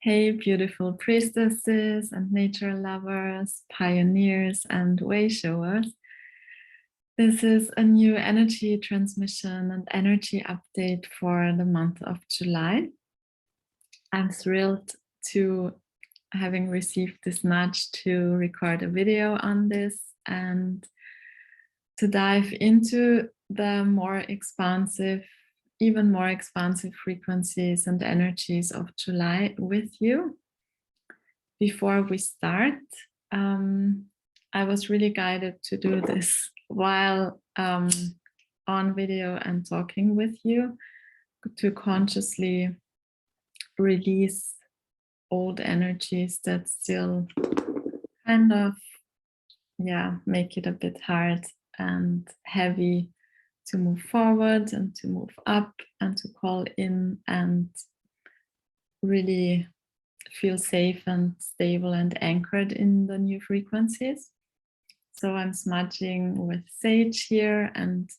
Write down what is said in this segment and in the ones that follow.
Hey, beautiful priestesses and nature lovers, pioneers and way showers. This is a new energy transmission and energy update for the month of July. I'm thrilled to having received this nudge to record a video on this and to dive into the more expansive, even more expansive frequencies and energies of July with you. Before we start, I was really guided to do this while on video and talking with you, to consciously release old energies that still kind of, make it a bit hard and heavy to move forward and to move up and to call in and really feel safe and stable and anchored in the new frequencies. So I'm smudging with sage here, and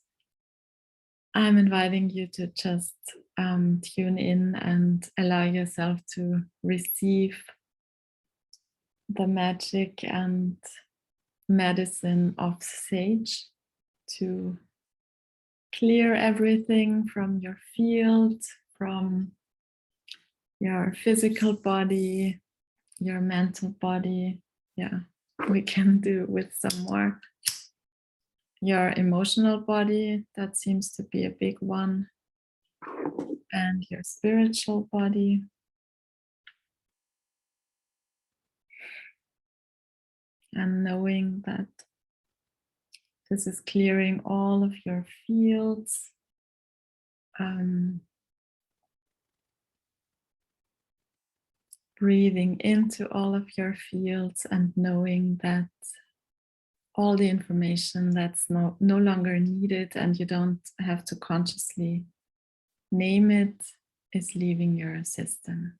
I'm inviting you to just tune in and allow yourself to receive the magic and medicine of sage to clear everything from your field, from your physical body, your mental body. Yeah, we can do with some more. Your emotional body, that seems to be a big one. And your spiritual body. And knowing that this is clearing all of your fields. Breathing into all of your fields and knowing that all the information that's no longer needed and you don't have to consciously name it is leaving your system.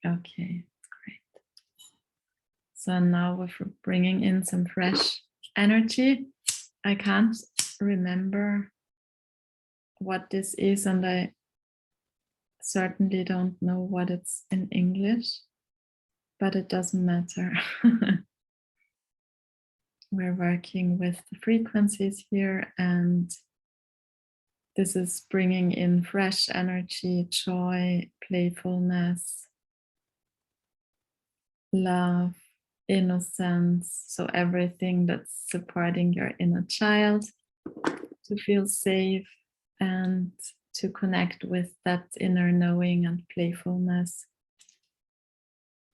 Okay, great. So now we're bringing in some fresh energy. I can't remember what this is, and I certainly don't know what it's in English, but it doesn't matter. We're working with the frequencies here, and this is bringing in fresh energy, joy, playfulness, love, innocence. So everything that's supporting your inner child to feel safe and to connect with that inner knowing and playfulness.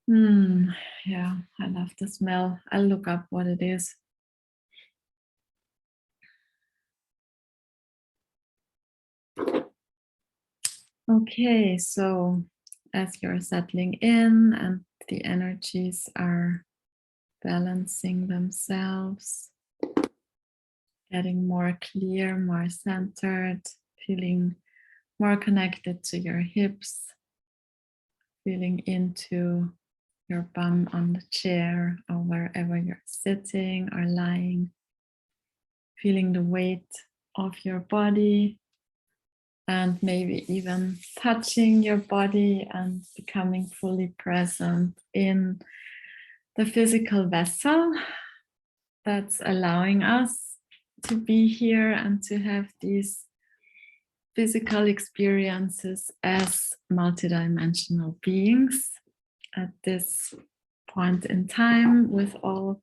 Yeah, I love the smell. I'll look up what it is. Okay, so as you're settling in and the energies are balancing themselves, getting more clear, more centered, feeling more connected to your hips, feeling into your bum on the chair or wherever you're sitting or lying, feeling the weight of your body and maybe even touching your body and becoming fully present in the physical vessel that's allowing us to be here and to have these physical experiences as multidimensional beings at this point in time, with all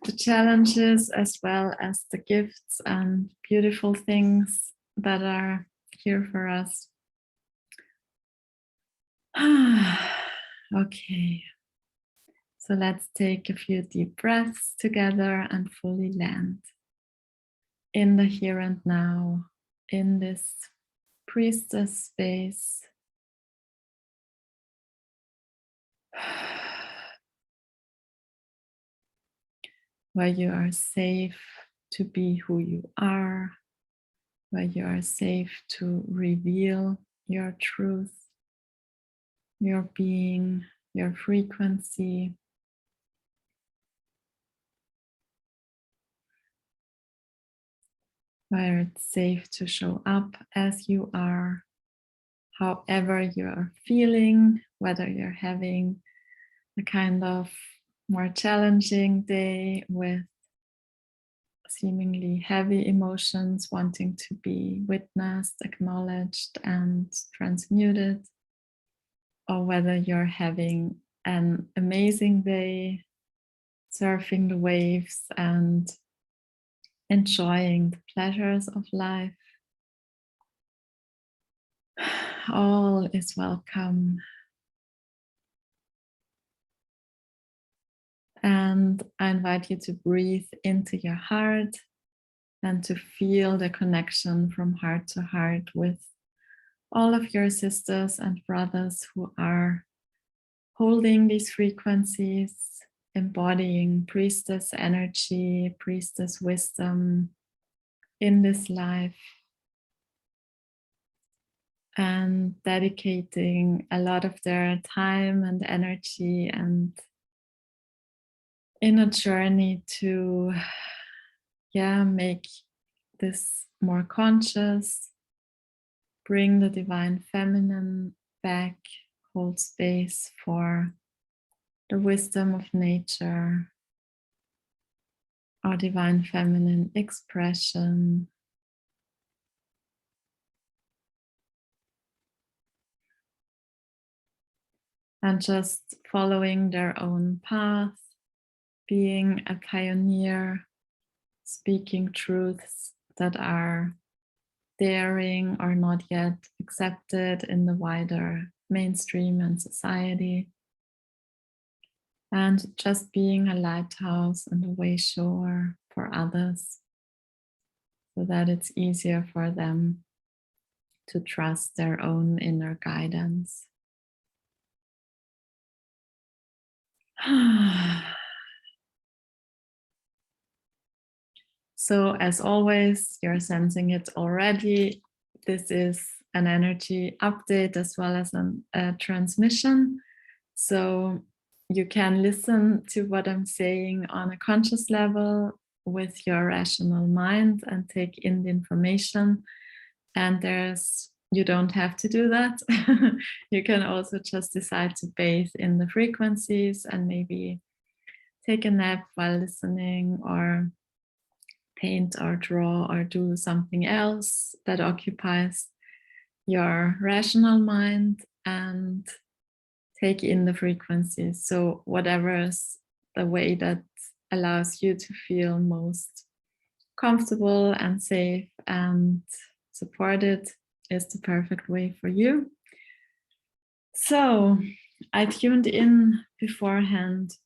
the challenges as well as the gifts and beautiful things that are here for us. Okay, so let's take a few deep breaths together and fully land in the here and now, in this priestess space. Where you are safe to be who you are, where you are safe to reveal your truth, your being, your frequency. where it's safe to show up as you are, however you're feeling, whether you're having a kind of more challenging day with seemingly heavy emotions wanting to be witnessed, acknowledged, and transmuted, or whether you're having an amazing day surfing the waves and enjoying the pleasures of life. All is welcome. And I invite you to breathe into your heart and to feel the connection from heart to heart with all of your sisters and brothers who are holding these frequencies, embodying priestess energy, priestess wisdom in this life, and dedicating a lot of their time and energy and inner journey to make this more conscious, bring the divine feminine back, hold space for the wisdom of nature, our divine feminine expression. And just following their own path, being a pioneer, speaking truths that are daring or not yet accepted in the wider mainstream and society. And just being a lighthouse and a way shower for others so that it's easier for them to trust their own inner guidance. So, as always, you're sensing it already. This is an energy update as well as a transmission. So, you can listen to what I'm saying on a conscious level with your rational mind and take in the information. And you don't have to do that. You can also just decide to bathe in the frequencies and maybe take a nap while listening, or paint or draw or do something else that occupies your rational mind and take in the frequencies. So whatever is the way that allows you to feel most comfortable and safe and supported is the perfect way for you. So I tuned in beforehand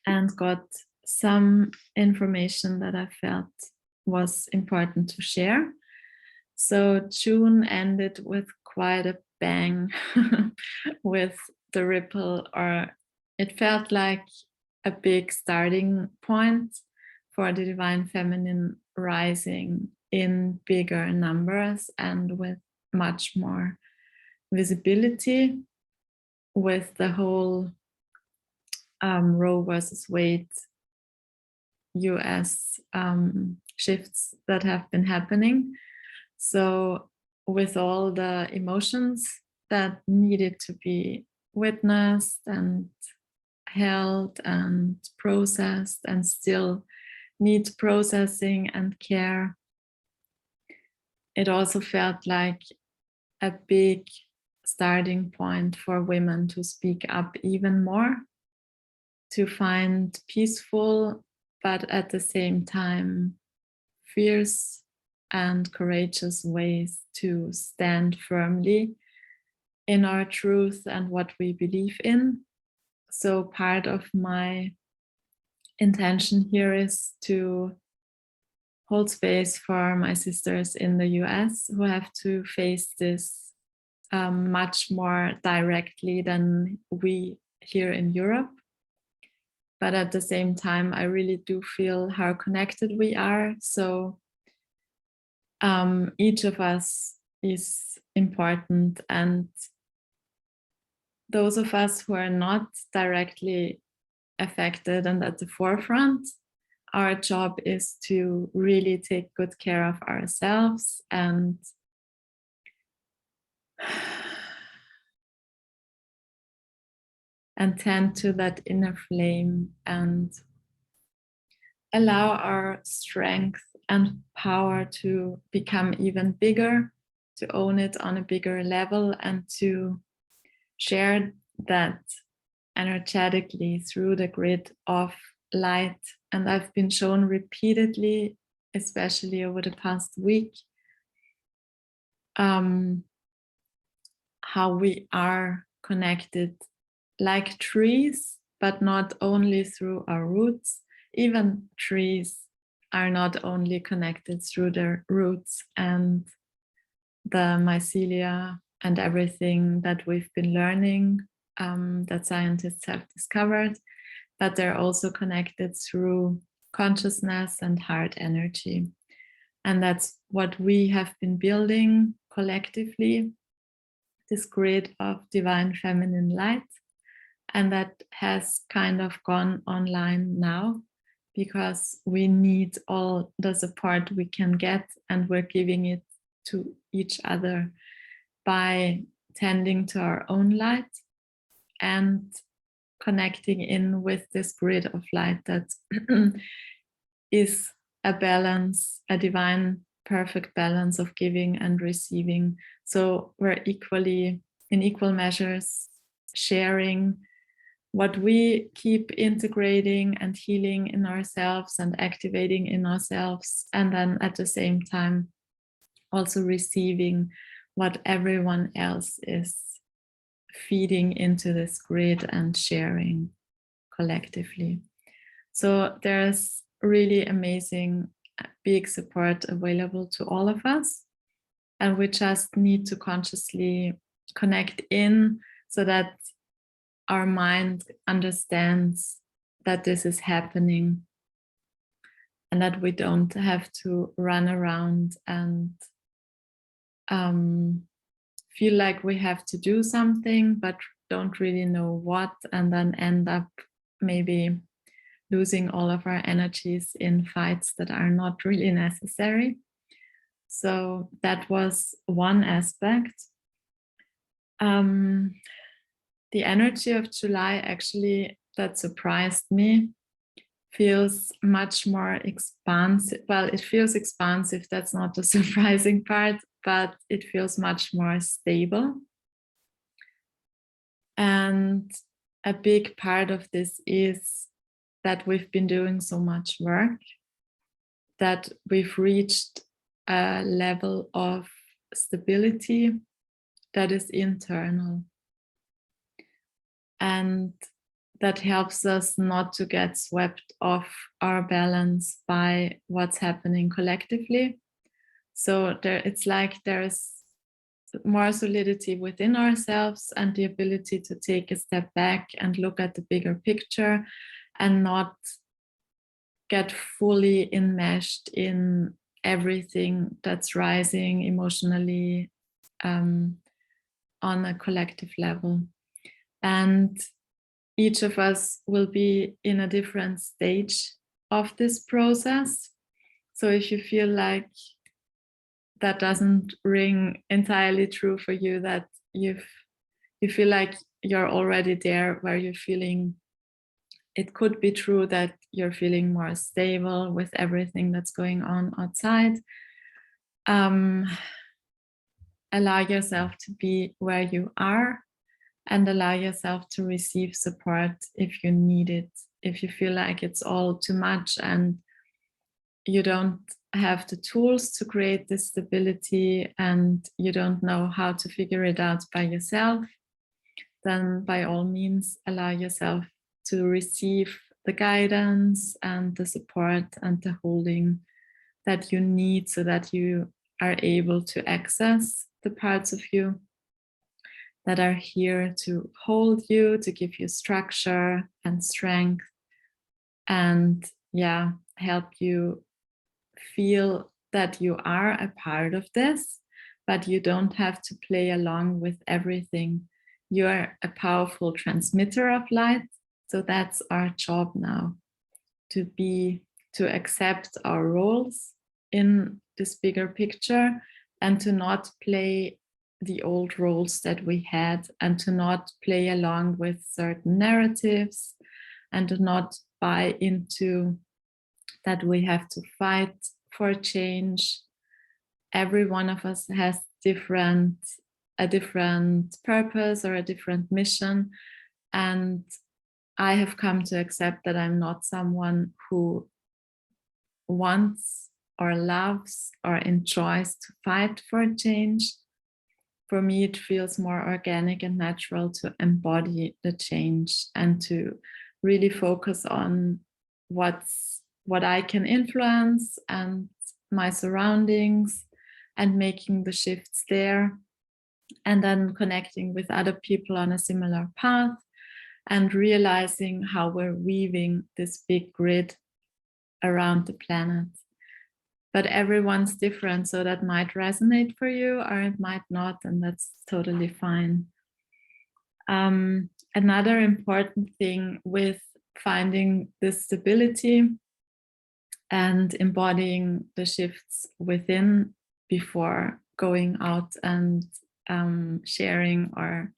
and got some information that I felt was important to share. So June ended with quite a bang with the ripple, or it felt like a big starting point for the divine feminine rising in bigger numbers and with much more visibility, with the whole Roe versus Wade US shifts that have been happening. So with all the emotions that needed to be witnessed and held and processed and still need processing and care, it also felt like a big starting point for women to speak up even more, to find peaceful but at the same time fierce and courageous ways to stand firmly in our truth and what we believe in. So part of my intention here is to hold space for my sisters in the US who have to face this much more directly than we here in Europe. But at the same time, I really do feel how connected we are. So each of us is important, and those of us who are not directly affected and at the forefront our job is to really take good care of ourselves and tend to that inner flame and allow our strength and power to become even bigger, to own it on a bigger level, and to share that energetically through the grid of light. And I've been shown repeatedly, especially over the past week, how we are connected like trees, but not only through our roots. Even trees are not only connected through their roots and the mycelia and everything that we've been learning, that scientists have discovered, but they're also connected through consciousness and heart energy. And that's what we have been building collectively, this grid of divine feminine light. And that has kind of gone online now because we need all the support we can get, and we're giving it to each other by tending to our own light and connecting in with this grid of light that is a balance, a divine, perfect balance of giving and receiving. So we're equally, in equal measures, sharing what we keep integrating and healing in ourselves and activating in ourselves, and then at the same time also receiving what everyone else is feeding into this grid and sharing collectively. So there's really amazing big support available to all of us, and we just need to consciously connect in so that our mind understands that this is happening and that we don't have to run around and feel like we have to do something but don't really know what, and then end up maybe losing all of our energies in fights that are not really necessary. So that was one aspect. The energy of July, actually, that surprised me, feels much more expansive. Well, it feels expansive, that's not the surprising part, but it feels much more stable. And a big part of this is that we've been doing so much work that we've reached a level of stability that is internal. And that helps us not to get swept off our balance by what's happening collectively. So it's like there's more solidity within ourselves and the ability to take a step back and look at the bigger picture and not get fully enmeshed in everything that's rising emotionally on a collective level. And each of us will be in a different stage of this process. So if you feel like that doesn't ring entirely true for you, that you feel like you're already there where you're feeling, it could be true that you're feeling more stable with everything that's going on outside. Allow yourself to be where you are and allow yourself to receive support if you need it. If you feel like it's all too much and you don't have the tools to create this stability and you don't know how to figure it out by yourself, then by all means allow yourself to receive the guidance and the support and the holding that you need so that you are able to access the parts of you that are here to hold you, to give you structure and strength, and help you feel that you are a part of this, but you don't have to play along with everything. You are a powerful transmitter of light. So that's our job now, to be to accept our roles in this bigger picture and to not play the old roles that we had, and to not play along with certain narratives, and to not buy into that we have to fight for change. Every one of us has a different purpose or a different mission. And I have come to accept that I'm not someone who wants or loves or enjoys to fight for change. For me, it feels more organic and natural to embody the change and to really focus on what I can influence and my surroundings, and making the shifts there, and then connecting with other people on a similar path and realizing how we're weaving this big grid around the planet. But everyone's different, so that might resonate for you or it might not, and that's totally fine. Another important thing with finding this stability and embodying the shifts within before going out and sharing or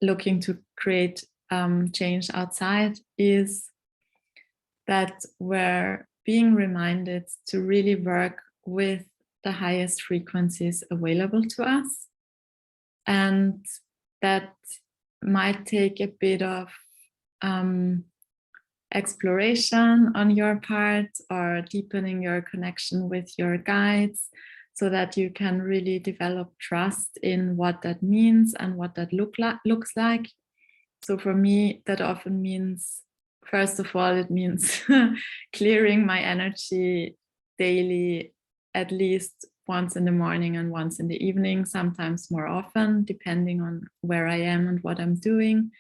looking to create change outside is that we're being reminded to really work with the highest frequencies available to us. And that might take a bit of exploration on your part, or deepening your connection with your guides, so that you can really develop trust in what that means and what that looks like. So for me, that often means, first of all, it means clearing my energy daily, at least once in the morning and once in the evening, sometimes more often, depending on where I am and what I'm doing.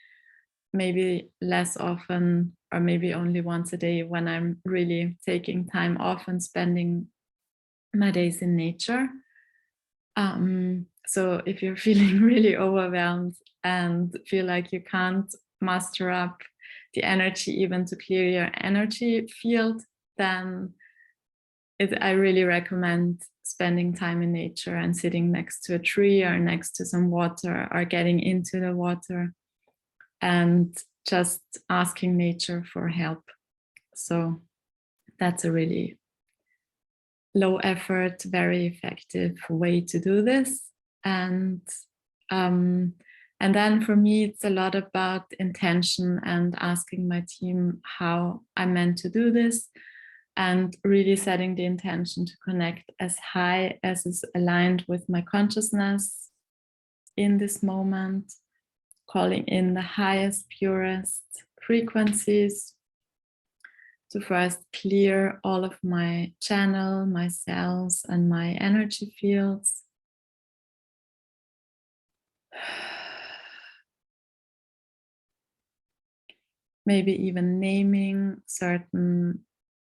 Maybe less often, or maybe only once a day when I'm really taking time off and spending my days in nature. So if you're feeling really overwhelmed and feel like you can't muster up the energy even to clear your energy field, then I really recommend spending time in nature and sitting next to a tree or next to some water, or getting into the water and just asking nature for help. So that's a really low effort, very effective way to do this. And then for me, it's a lot about intention and asking my team how I'm meant to do this, and really setting the intention to connect as high as is aligned with my consciousness in this moment, calling in the highest, purest frequencies to first clear all of my channel, my cells, and my energy fields. Maybe even naming certain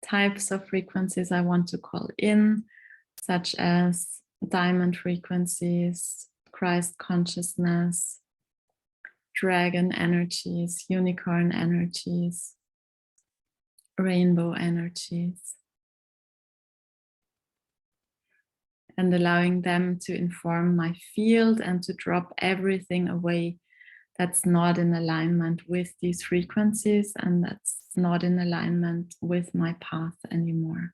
types of frequencies I want to call in, such as diamond frequencies, Christ consciousness, dragon energies, unicorn energies, rainbow energies, and allowing them to inform my field and to drop everything away that's not in alignment with these frequencies and that's not in alignment with my path anymore.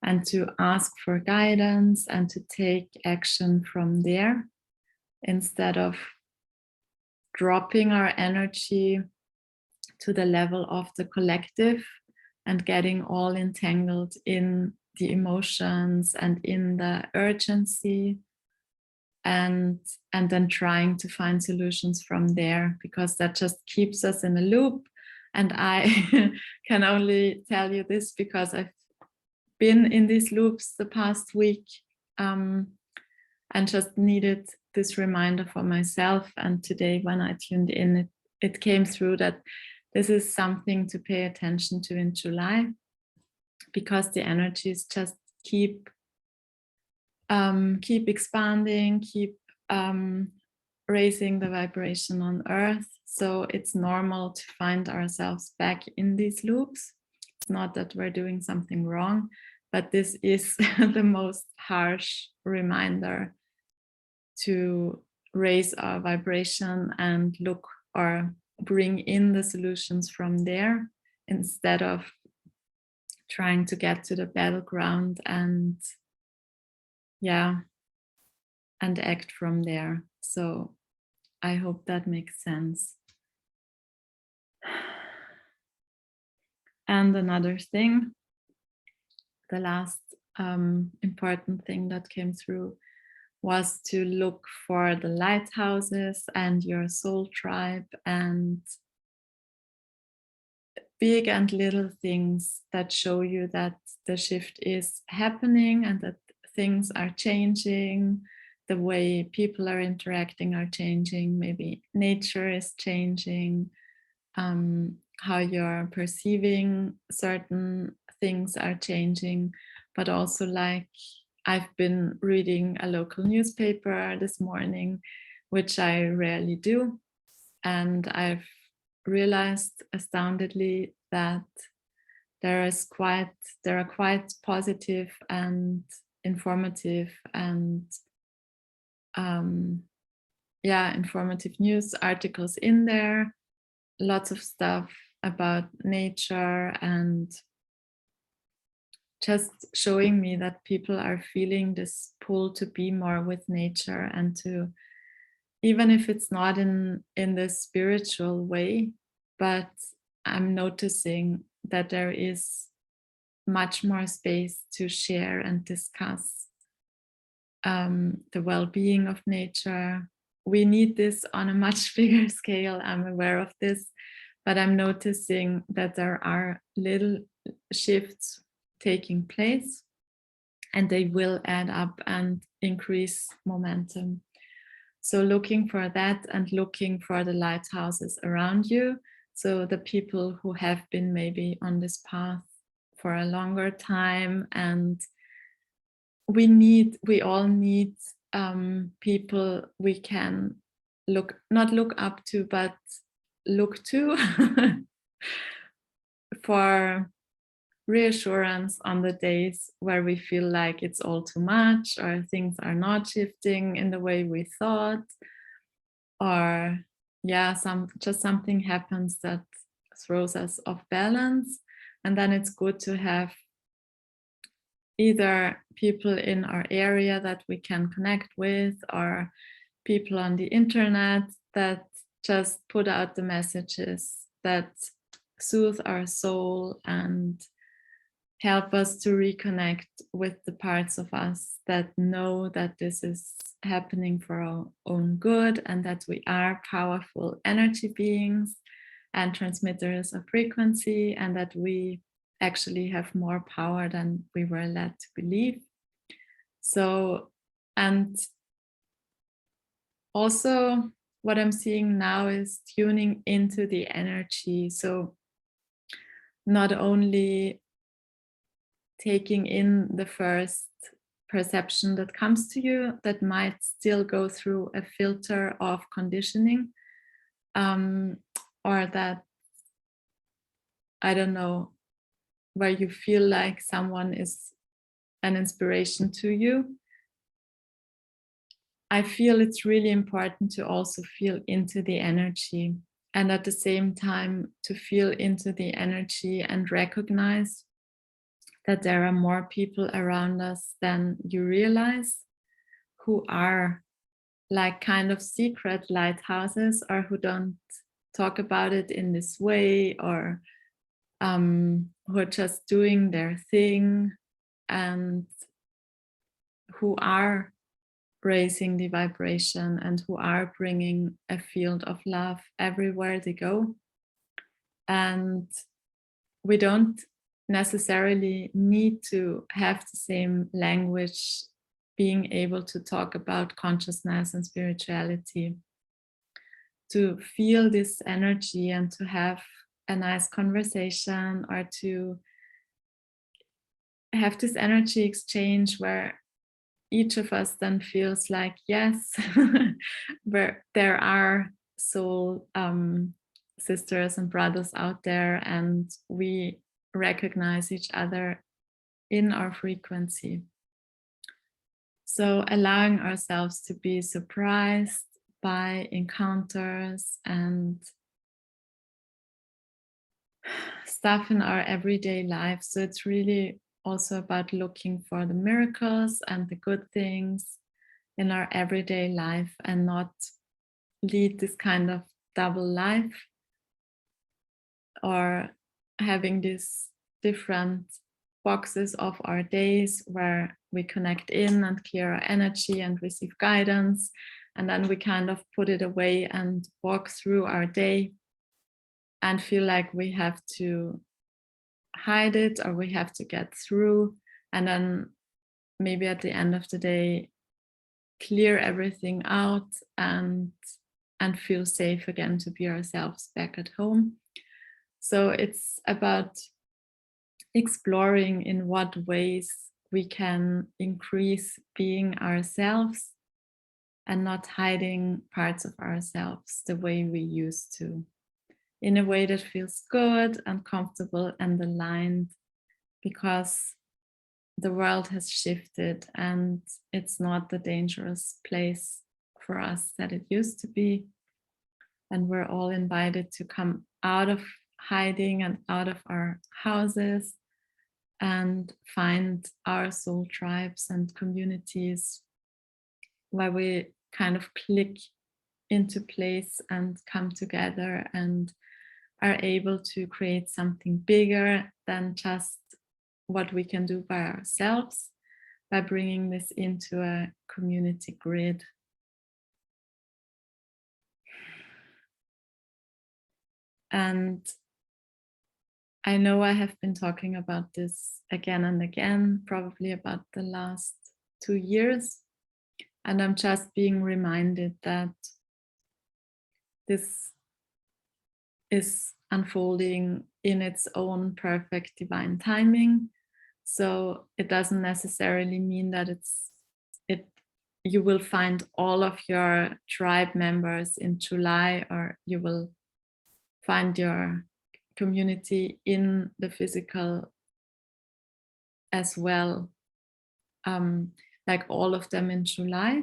And to ask for guidance and to take action from there, instead of dropping our energy to the level of the collective and getting all entangled in the emotions and in the urgency, and then trying to find solutions from there, because that just keeps us in a loop. And I can only tell you this because I've been in these loops the past week, and just needed this reminder for myself. And today when I tuned in, it came through that this is something to pay attention to in July, because the energies just keep expanding, keep raising the vibration on earth. So it's normal to find ourselves back in these loops. It's not that we're doing something wrong, but this is the most harsh reminder to raise our vibration and look or bring in the solutions from there instead of trying to get to the battleground and act from there. So I hope that makes sense. And another thing, the last important thing that came through was to look for the lighthouses and your soul tribe and big and little things that show you that the shift is happening and that things are changing, the way people are interacting are changing, maybe nature is changing, how you're perceiving certain things are changing, but also like I've been reading a local newspaper this morning, which I rarely do, and I've realized astoundedly that there are quite positive and informative and informative news articles in there, lots of stuff about nature and just showing me that people are feeling this pull to be more with nature and to, even if it's not in the spiritual way, but I'm noticing that there is much more space to share and discuss the well-being of nature. We need this on a much bigger scale. I'm aware of this, but I'm noticing that there are little shifts taking place and they will add up and increase momentum. So looking for that and looking for the lighthouses around you. So the people who have been maybe on this path for a longer time, and we all need people we can not look up to, but look to for reassurance on the days where we feel like it's all too much or things are not shifting in the way we thought, or something happens that throws us off balance. And then it's good to have either people in our area that we can connect with or people on the internet that just put out the messages that soothe our soul and help us to reconnect with the parts of us that know that this is happening for our own good and that we are powerful energy beings and transmitters of frequency, and that we actually have more power than we were led to believe. So, and also what I'm seeing now is tuning into the energy. So not only taking in the first perception that comes to you that might still go through a filter of conditioning, or that, I don't know, where you feel like someone is an inspiration to you. I feel it's really important to also feel into the energy, and at the same time to feel into the energy and recognize that there are more people around us than you realize who are like kind of secret lighthouses, or who don't talk about it in this way, or who are just doing their thing and who are raising the vibration and who are bringing a field of love everywhere they go. And we don't necessarily need to have the same language being able to talk about consciousness and spirituality to feel this energy and to have a nice conversation, or to have this energy exchange where each of us then feels like, yes, where there are soul sisters and brothers out there, and we recognize each other in our frequency. So allowing ourselves to be surprised by encounters and stuff in our everyday life. So it's really also about looking for the miracles and the good things in our everyday life, and not lead this kind of double life, or having these different boxes of our days where we connect in and clear our energy and receive guidance, and then we kind of put it away and walk through our day and feel like we have to hide it or we have to get through, and then maybe at the end of the day clear everything out and feel safe again to be ourselves back at home. So it's about exploring in what ways we can increase being ourselves and not hiding parts of ourselves the way we used to, in a way that feels good and comfortable and aligned, because the world has shifted and it's not the dangerous place for us that it used to be. And we're all invited to come out of hiding and out of our houses and find our soul tribes and communities where we kind of click into place and come together and are able to create something bigger than just what we can do by ourselves, by bringing this into a community grid. And I know I have been talking about this again and again, probably about the last 2 years. And I'm just being reminded that this is unfolding in its own perfect divine timing. So it doesn't necessarily mean that you will find all of your tribe members in July, or you will find your community in the physical as well, like all of them in July.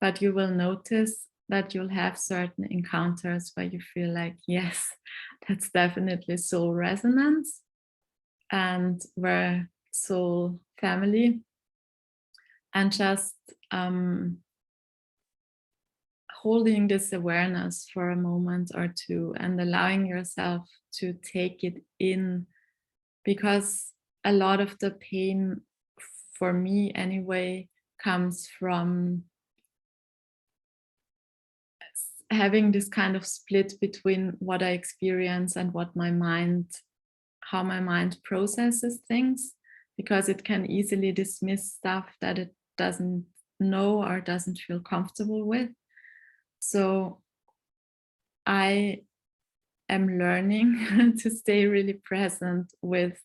But you will notice that you'll have certain encounters where you feel like, yes, that's definitely soul resonance, and we're soul family. And just holding this awareness for a moment or two and allowing yourself to take it in, because a lot of the pain, for me anyway, comes from having this kind of split between what I experience and what my mind, how my mind processes things, because it can easily dismiss stuff that it doesn't know or doesn't feel comfortable with. So I am learning to stay really present with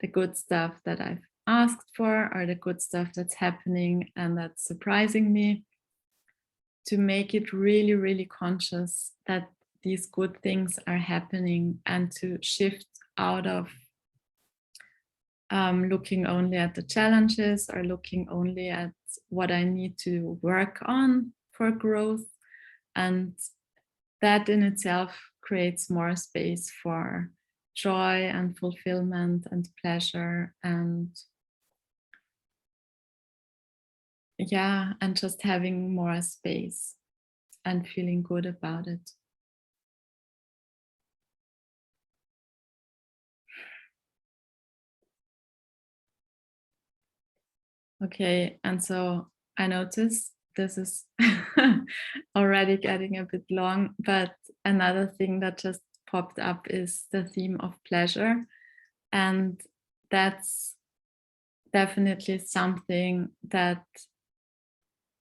the good stuff that I've asked for, or the good stuff that's happening and that's surprising me, to make it really, really conscious that these good things are happening, and to shift out of looking only at the challenges or looking only at what I need to work on for growth. And that in itself creates more space for joy and fulfillment and pleasure, and yeah, and just having more space and feeling good about it. Okay, and so I noticed this is already getting a bit long, but another thing that just popped up is the theme of pleasure. And that's definitely something that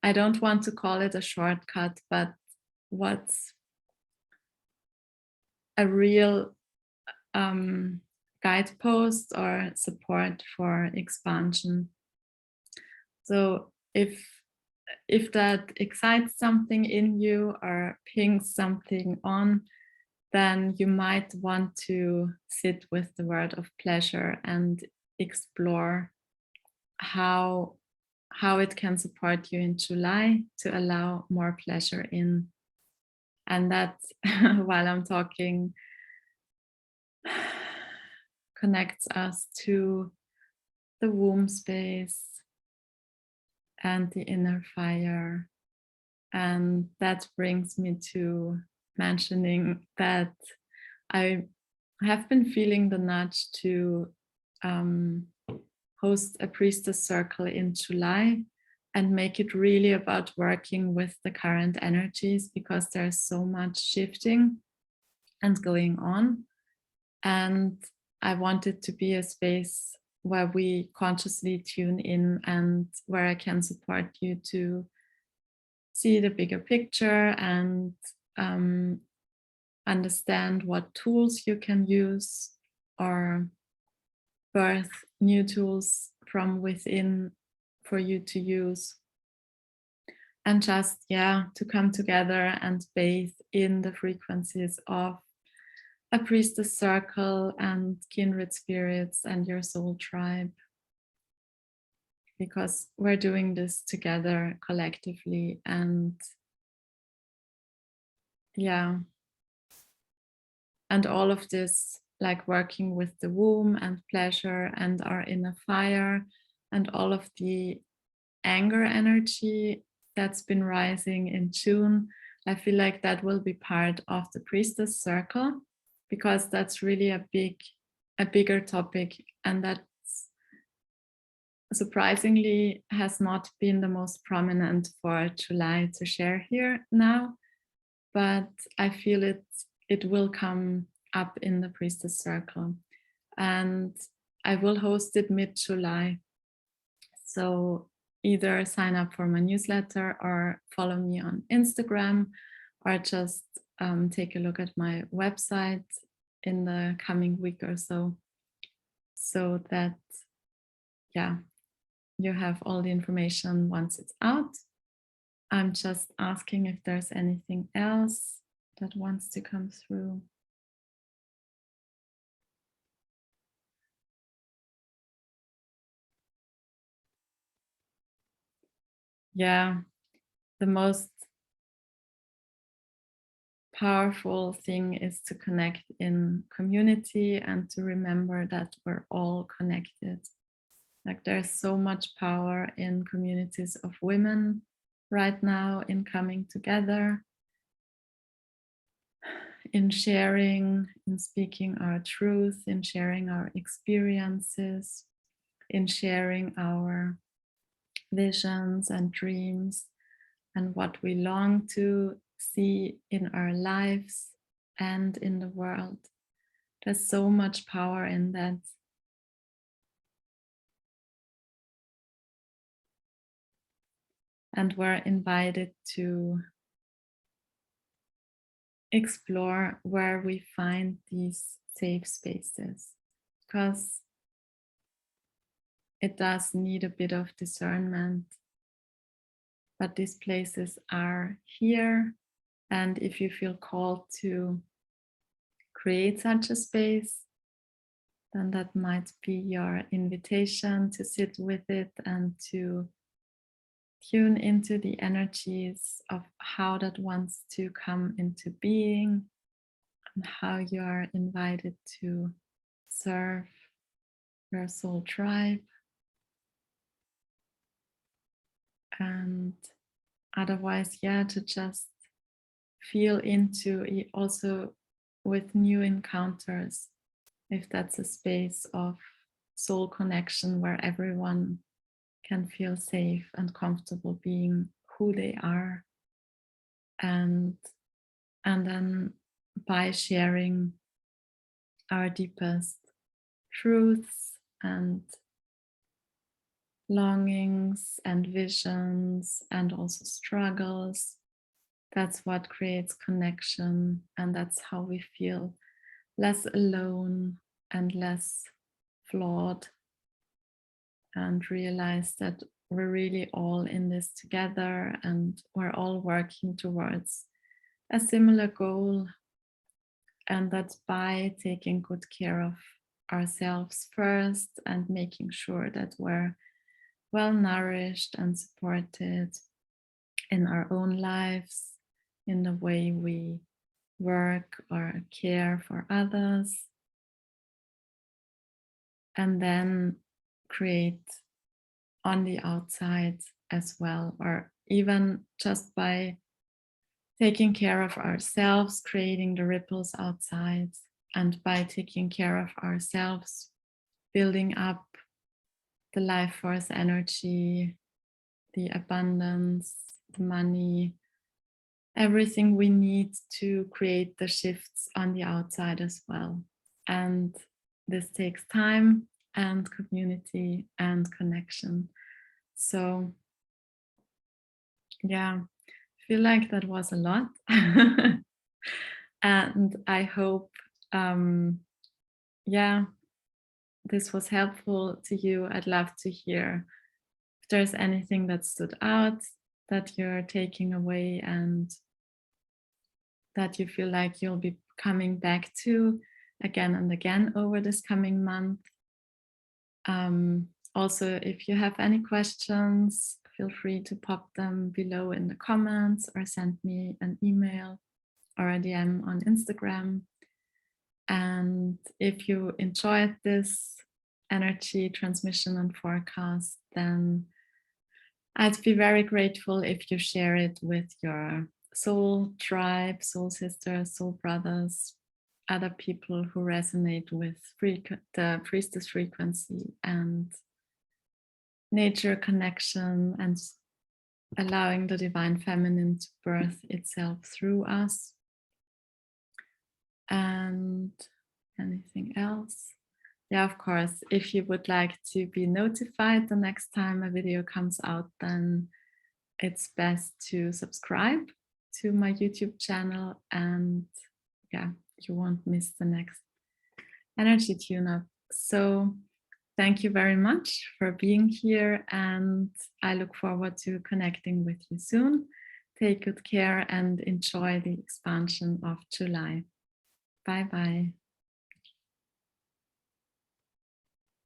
I don't want to call it a shortcut, but what's a real guidepost or support for expansion. So if that excites something in you or pings something on, then you might want to sit with the word of pleasure and explore how it can support you in July to allow more pleasure in. And that while I'm talking connects us to the womb space and the inner fire. And that brings me to mentioning that I have been feeling the nudge to host a Priestess Circle in July and make it really about working with the current energies, because there's so much shifting and going on. And I want it to be a space where we consciously tune in and where I can support you to see the bigger picture and understand what tools you can use or birth new tools from within for you to use. And just, to come together and bathe in the frequencies of a priestess circle and kindred spirits and your soul tribe. Because we're doing this together collectively, and and all of this, like working with the womb and pleasure and our inner fire and all of the anger energy that's been rising in June, I feel like that will be part of the Priestess Circle, because that's really a bigger topic, and that surprisingly has not been the most prominent for July to share here now, but I feel it will come up in the Priestess Circle, and I will host it mid-July. So either sign up for my newsletter or follow me on Instagram, or just take a look at my website in the coming week or so that you have all the information once it's out. I'm just asking if there's anything else that wants to come through. The most powerful thing is to connect in community and to remember that we're all connected. Like, there's so much power in communities of women right now, in coming together, in sharing, in speaking our truth, in sharing our experiences, in sharing our visions and dreams and what we long to see in our lives and in the world. There's so much power in that. And we're invited to explore where we find these safe spaces, because it does need a bit of discernment, but these places are here. And if you feel called to create such a space, then that might be your invitation to sit with it and to tune into the energies of how that wants to come into being, and how you are invited to serve your soul tribe. And otherwise, to just feel into it also with new encounters, if that's a space of soul connection where everyone can feel safe and comfortable being who they are, and then by sharing our deepest truths and longings and visions and also struggles, that's what creates connection, and that's how we feel less alone and less flawed, and realize that we're really all in this together, and we're all working towards a similar goal. And that's by taking good care of ourselves first and making sure that we're well nourished and supported in our own lives, in the way we work or care for others, and then create on the outside as well, or even just by taking care of ourselves, creating the ripples outside, and by taking care of ourselves, building up the life force energy, the abundance, the money, everything we need to create the shifts on the outside as well. And this takes time and community and connection. So, yeah, I feel like that was a lot. And I hope, yeah, this was helpful to you. I'd love to hear if there's anything that stood out that you're taking away and that you feel like you'll be coming back to again and again over this coming month. Also, if you have any questions, feel free to pop them below in the comments or send me an email or a DM on Instagram. And if you enjoyed this energy transmission and forecast, then I'd be very grateful if you share it with your soul tribe, soul sisters, soul brothers, other people who resonate with the priestess frequency and nature connection and allowing the divine feminine to birth itself through us. And anything else? Yeah, of course, if you would like to be notified the next time a video comes out, then it's best to subscribe to my YouTube channel, and yeah, you won't miss the next energy tune-up. So thank you very much for being here, and I look forward to connecting with you soon. Take good care and enjoy the expansion of July. Bye-bye.